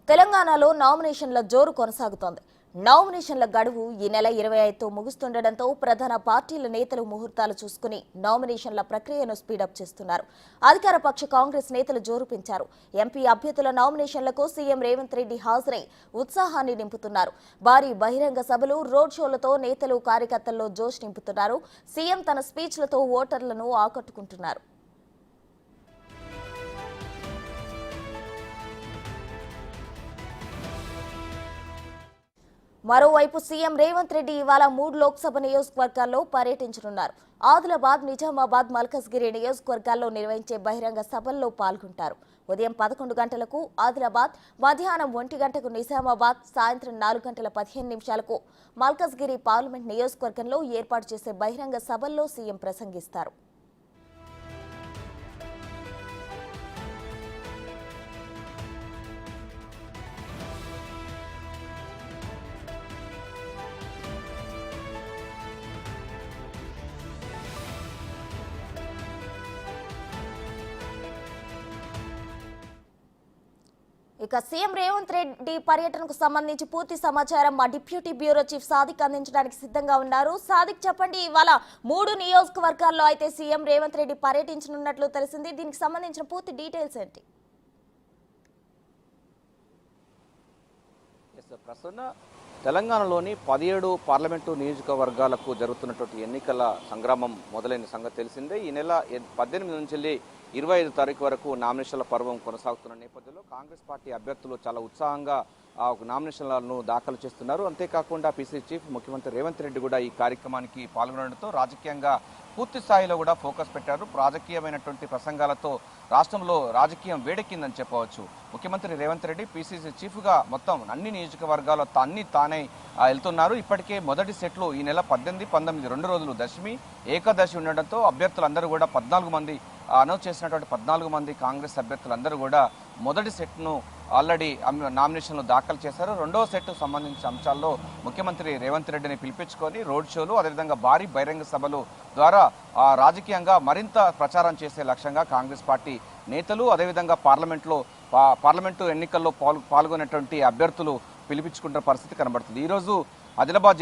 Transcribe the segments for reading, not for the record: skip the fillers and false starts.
తెలంగాణలో నామినేషన్ల జోరు కొనసాగుతోంది. నామినేషన్ల గడువు ఈ నెల 25తో ముగుస్తుండటంతో ప్రధాన పార్టీల నేతలు ముహూర్తాలు చూసుకుని నామినేషన్ల ప్రక్రియను స్పీడప్ చేస్తున్నారు. అధికార పక్ష కాంగ్రెస్ నేతలు జోరు పెంచారు. ఎంపీ అభ్యర్థుల నామినేషన్లకు సీఎం రేవంత్ రెడ్డి హాజరై ఉత్సాహాన్ని నింపుతున్నారు. భారీ బహిరంగ సభలు, రోడ్ షోలతో నేతలు కార్యకర్తల్లో జోష్ నింపుతున్నారు. సీఎం తన స్పీచ్లతో ఓటర్లను ఆకట్టుకుంటున్నారు. మరోవైపు సీఎం రేవంత్ రెడ్డి ఇవాళ 3 లోక్సభ నియోజకవర్గాల్లో పర్యటించనున్నారు. ఆదిలాబాద్, నిజామాబాద్, మల్కజ్గిరి నియోజకవర్గాల్లో నిర్వహించే బహిరంగ సభల్లో పాల్గొంటారు. ఉదయం 11 గంటలకు ఆదిలాబాద్, మధ్యాహ్నం 1 గంటకు నిజామాబాద్, సాయంత్రం 4 గంటల 15 నిమిషాలకు మల్కజ్గిరి పార్లమెంట్ నియోజకవర్గంలో ఏర్పాటు చేసే బహిరంగ సభల్లో సీఎం ప్రసంగిస్తారు. ఇక సీఎం రేవంత్ రెడ్డి పర్యటనకు సంబంధించి పూర్తి సమాచారం మా డిప్యూటీ బ్యూరో చీఫ్ సాదిక్ అందించడానికి సిద్ధంగా ఉన్నారు. సాదిక్, చెప్పండి, ఇవాళ 3 నియోజకవర్గాల్లో అయితే సీఎం రేవంత్ రెడ్డి పర్యటించనున్నట్లు తెలిసింది. దీనికి సంబంధించిన పూర్తి డీటెయిల్స్ ఏంటి? ప్రస్తుత తెలంగాణలోని 17 పార్లమెంటు నియోజకవర్గాలకు జరుగుతున్నటువంటి ఎన్నికల సంగ్రామం మొదలైన సంగతి తెలిసిందే. ఈ నెల 18 నుంచి 25 తారీఖు వరకు నామినేషన్ల పర్వం కొనసాగుతున్న నేపథ్యంలో కాంగ్రెస్ పార్టీ అభ్యర్థులు చాలా ఉత్సాహంగా నామినేషన్లను దాఖలు చేస్తున్నారు. అంతేకాకుండా పీసీసీ చీఫ్ ముఖ్యమంత్రి రేవంత్ రెడ్డి కూడా ఈ కార్యక్రమానికి పాల్గొనడంతో రాజకీయంగా పూర్తి స్థాయిలో కూడా ఫోకస్ పెట్టారు. రాజకీయమైనటువంటి ప్రసంగాలతో రాష్ట్రంలో రాజకీయం వేడెక్కిందని చెప్పవచ్చు. ముఖ్యమంత్రి రేవంత్ రెడ్డి పీసీసీ చీఫ్గా మొత్తం అన్ని నియోజకవర్గాల్లో తానే వెళ్తున్నారు. ఇప్పటికే మొదటి సెట్లు ఈ నెల 18, 19 2 రోజులు దశమి, ఏకాదశి ఉండడంతో అభ్యర్థులందరూ కూడా 14 మంది అనౌన్స్ చేసినటువంటి 14 మంది కాంగ్రెస్ అభ్యర్థులందరూ కూడా మొదటి సెట్ను ఆల్రెడీ నామినేషన్లు దాఖలు చేశారు. రెండవ సెట్ సంబంధించిన అంశాల్లో ముఖ్యమంత్రి రేవంత్ రెడ్డిని పిలిపించుకొని రోడ్ షోలు, అదేవిధంగా భారీ బహిరంగ సభలు ద్వారా రాజకీయంగా మరింత ప్రచారం చేసే లక్ష్యంగా కాంగ్రెస్ పార్టీ నేతలు, అదేవిధంగా పార్లమెంటు ఎన్నికల్లో పాల్గొనేటువంటి అభ్యర్థులు పిలిపించుకుంటున్న పరిస్థితి కనబడుతుంది. ఈరోజు ఆదిలాబాద్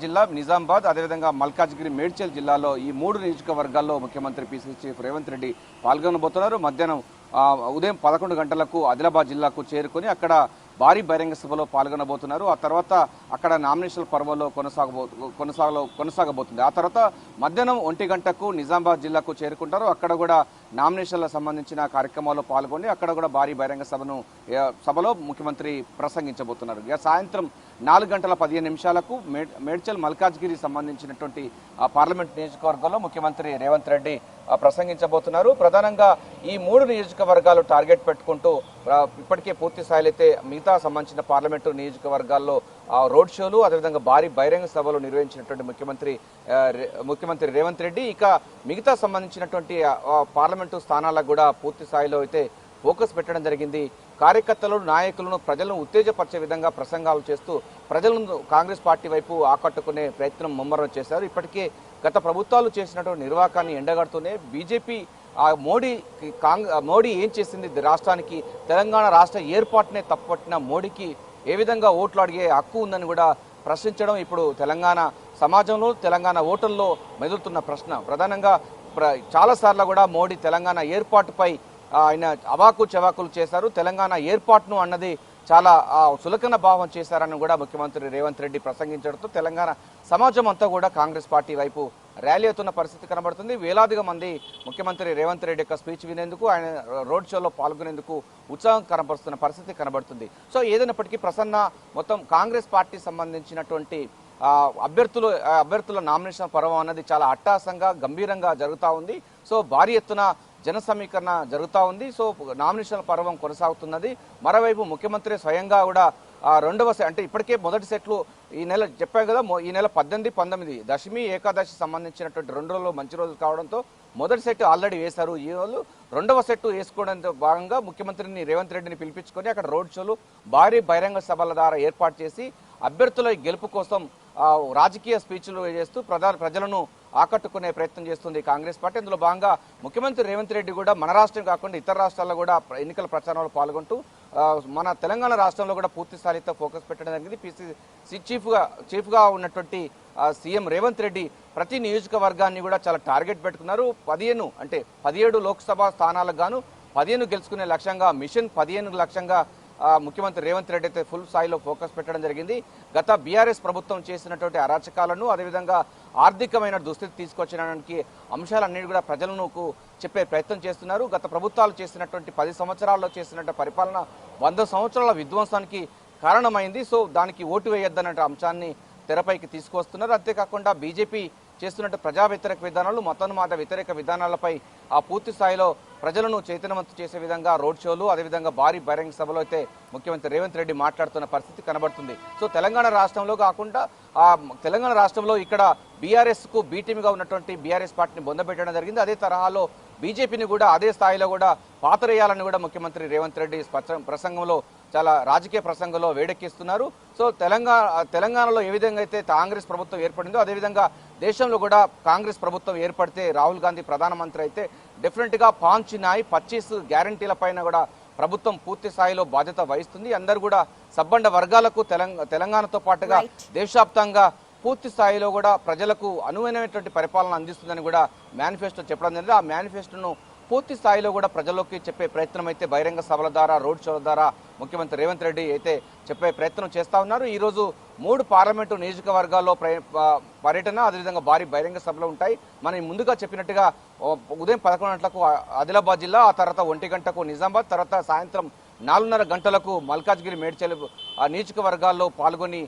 జిల్లా, నిజామాబాద్, అదేవిధంగా మల్కాజ్గిరి, మేడ్చల్ జిల్లాలో ఈ 3 నియోజకవర్గాల్లో ముఖ్యమంత్రి పీసీసీ చీఫ్ రేవంత్ రెడ్డి పాల్గొనబోతున్నారు. మధ్యాహ్నం ఉదయం 11 గంటలకు ఆదిలాబాద్ జిల్లాకు చేరుకొని అక్కడ భారీ బహిరంగ సభలో పాల్గొనబోతున్నారు. ఆ తర్వాత అక్కడ నామినేషన్ పర్వంలో కొనసాగబోతుంది. ఆ తర్వాత మధ్యాహ్నం 1 గంటకు నిజామాబాద్ జిల్లాకు చేరుకుంటారు. అక్కడ కూడా నామినేషన్లకు సంబంధించిన కార్యక్రమాల్లో పాల్గొని అక్కడ కూడా భారీ బహిరంగ సభలో ముఖ్యమంత్రి ప్రసంగించబోతున్నారు. సాయంత్రం 4 గంటల 15 నిమిషాలకు మేడ్చల్, మల్కాజ్గిరి సంబంధించినటువంటి పార్లమెంట్ నియోజకవర్గంలో ముఖ్యమంత్రి రేవంత్ రెడ్డి ప్రసంగించబోతున్నారు. ప్రధానంగా ఈ 3 నియోజకవర్గాలు టార్గెట్ పెట్టుకుంటూ ఇప్పటికే పూర్తి స్థాయిలో అయితే మిగతా సంబంధించిన పార్లమెంటు నియోజకవర్గాల్లో రోడ్ షోలు, అదేవిధంగా భారీ బహిరంగ సభలు నిర్వహించినటువంటి ముఖ్యమంత్రి రేవంత్ రెడ్డి ఇక మిగతా సంబంధించినటువంటి పార్లమెంటు స్థానాలకు కూడా పూర్తి స్థాయిలో అయితే ఫోకస్ పెట్టడం జరిగింది. కార్యకర్తలను, నాయకులను, ప్రజలను ఉత్తేజపరిచే విధంగా ప్రసంగాలు చేస్తూ ప్రజలను కాంగ్రెస్ పార్టీ వైపు ఆకట్టుకునే ప్రయత్నం ముమ్మరం చేశారు. ఇప్పటికే గత ప్రభుత్వాలు చేసినటువంటి నిర్వాకాన్ని ఎండగడుతూనే బీజేపీ మోడీ ఏం చేసింది రాష్ట్రానికి, తెలంగాణ రాష్ట్ర ఏర్పాటునే తప్పట్టిన మోడీకి ఏ విధంగా ఓట్లు అడిగే హక్కు ఉందని కూడా ప్రశ్నించడం ఇప్పుడు తెలంగాణ సమాజంలో, తెలంగాణ ఓటర్లో మెదులుతున్న ప్రశ్న. ప్రధానంగా చాలాసార్లు కూడా మోడీ తెలంగాణ ఏర్పాటుపై ఆయన అవాకు చవాకులు చేశారు. తెలంగాణ ఏర్పాటును అన్నది చాలా సులకన భావం చేశారని కూడా ముఖ్యమంత్రి రేవంత్ రెడ్డి ప్రసంగించడంతో తెలంగాణ సమాజం అంతా కూడా కాంగ్రెస్ పార్టీ వైపు ర్యాలీ అవుతున్న పరిస్థితి కనబడుతుంది. వేలాదిగా మంది ముఖ్యమంత్రి రేవంత్ రెడ్డి యొక్క స్పీచ్ వినేందుకు, ఆయన రోడ్ షోలో పాల్గొనేందుకు ఉత్సాహం కనబరుస్తున్న పరిస్థితి కనబడుతుంది. సో ఏదైనప్పటికీ మొత్తం కాంగ్రెస్ పార్టీ సంబంధించినటువంటి అభ్యర్థుల నామినేషన్ పర్వం అన్నది చాలా అట్టాసంగా, గంభీరంగా జరుగుతూ ఉంది. సో భారీ ఎత్తున జన సమీకరణ జరుగుతూ ఉంది. సో నామినేషన్ పర్వం కొనసాగుతున్నది. మరోవైపు ముఖ్యమంత్రి స్వయంగా కూడా రెండవ అంటే ఇప్పటికే మొదటి సెట్లు ఈ నెల చెప్పాను కదా, ఈ నెల 18, 19 దశమి, ఏకాదశి సంబంధించినటువంటి 2 రోజులు మంచి రోజులు కావడంతో మొదటి సెట్ ఆల్రెడీ వేశారు. ఈ రోజు రెండవ సెట్ వేసుకోవడంతో భాగంగా ముఖ్యమంత్రిని రేవంత్ రెడ్డిని పిలిపించుకొని అక్కడ రోడ్ షోలు, భారీ బహిరంగ సభల ద్వారా ఏర్పాటు చేసి అభ్యర్థుల గెలుపు కోసం రాజకీయ స్పీచ్లు చేస్తూ ప్రజలను ఆకట్టుకునే ప్రయత్నం చేస్తుంది కాంగ్రెస్ పార్టీ. ఇందులో భాగంగా ముఖ్యమంత్రి రేవంత్ రెడ్డి కూడా మన రాష్ట్రం కాకుండా ఇతర రాష్ట్రాల్లో కూడా ఎన్నికల ప్రచారంలో పాల్గొంటూ మన తెలంగాణ రాష్ట్రంలో కూడా పూర్తి స్థాయితో ఫోకస్ పెట్టడం జరిగింది. పిసిసి చీఫ్గా ఉన్నటువంటి సీఎం రేవంత్ రెడ్డి ప్రతి నియోజకవర్గాన్ని కూడా చాలా టార్గెట్ పెట్టుకున్నారు. 17 లోక్సభ స్థానాలకు గాను 15 గెలుచుకునే లక్ష్యంగా మిషన్ 15 లక్ష్యంగా ముఖ్యమంత్రి రేవంత్ రెడ్డి అయితే ఫుల్ స్థాయిలో ఫోకస్ పెట్టడం జరిగింది. గత బీఆర్ఎస్ ప్రభుత్వం చేసినటువంటి అరాచకాలను అదేవిధంగా ఆర్థికమైన దుస్థితి తీసుకొచ్చడానికి అంశాలన్నిటి కూడా ప్రజలకు చెప్పే ప్రయత్నం చేస్తున్నారు. గత ప్రభుత్వాలు చేసినటువంటి 10 సంవత్సరాల్లో చేసినటువంటి పరిపాలన 100 సంవత్సరాల విధ్వంసానికి కారణమైంది. సో దానికి ఓటు వేయొద్దన్న అంశాన్ని తెరపైకి తీసుకొస్తున్నారు. అంతేకాకుండా బీజేపీ చేస్తున్నట్టు ప్రజా వ్యతిరేక విధానాలు, మతోన్మాద వ్యతిరేక విధానాలపై పూర్తి స్థాయిలో ప్రజలను చైతన్యవంతం చేసే విధంగా రోడ్ షోలు అదేవిధంగా భారీ బహిరంగ సభలో అయితే ముఖ్యమంత్రి రేవంత్ రెడ్డి మాట్లాడుతున్న పరిస్థితి కనబడుతుంది. సో తెలంగాణ రాష్ట్రంలో కాకుండా తెలంగాణ రాష్ట్రంలో ఇక్కడ బీఆర్ఎస్కు బీటీమ్గా ఉన్నటువంటి బీఆర్ఎస్ పార్టీని బొందబెట్టడం జరిగింది. అదే తరహాలో బీజేపీని కూడా అదే స్థాయిలో కూడా పాతరేయాలని కూడా ముఖ్యమంత్రి రేవంత్ రెడ్డి ప్రసంగంలో చాలా రాజకీయ ప్రసంగంలో వేడెక్కిస్తున్నారు. సో తెలంగాణలో ఏ విధంగా అయితే కాంగ్రెస్ ప్రభుత్వం ఏర్పడిందో అదేవిధంగా దేశంలో కూడా కాంగ్రెస్ ప్రభుత్వం ఏర్పడితే రాహుల్ గాంధీ ప్రధానమంత్రి అయితే డెఫినెట్గా 25 గ్యారంటీల పైన కూడా ప్రభుత్వం పూర్తి స్థాయిలో బాధ్యత వహిస్తుంది. అందరూ కూడా సబ్బండ వర్గాలకు తెలంగాణతో పాటుగా దేశవ్యాప్తంగా పూర్తి స్థాయిలో కూడా ప్రజలకు అనువైనటువంటి పరిపాలన అందిస్తుందని కూడా మేనిఫెస్టో చెప్పడం జరిగింది. ఆ మేనిఫెస్టోను పూర్తి స్థాయిలో కూడా ప్రజల్లోకి చెప్పే ప్రయత్నం అయితే బహిరంగ సభల ద్వారా రోడ్ షోల ద్వారా ముఖ్యమంత్రి రేవంత్ రెడ్డి అయితే చెప్పే ప్రయత్నం చేస్తూ ఉన్నారు. ఈరోజు 3 పార్లమెంటు నియోజకవర్గాల్లో పర్యటన అదేవిధంగా భారీ బహిరంగ సభలు ఉంటాయి. మనం ముందుగా చెప్పినట్టుగా ఉదయం 11 గంటలకు ఆదిలాబాద్ జిల్లా, ఆ తర్వాత 1 గంటకు నిజామాబాద్, తర్వాత సాయంత్రం 4:30 గంటలకు మల్కాజ్గిరి మేడ్చల్ నియోజకవర్గాల్లో పాల్గొని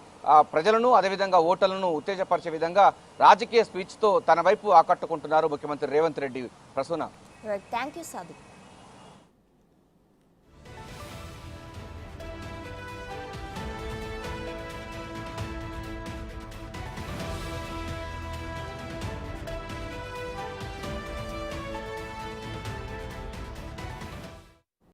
ప్రజలను అదేవిధంగా ఓటర్లను ఉత్తేజపరిచే విధంగా రాజకీయ స్పీచ్తో తన వైపు ఆకట్టుకుంటున్నారు ముఖ్యమంత్రి రేవంత్ రెడ్డి. Prasuna, thank you Sadiq.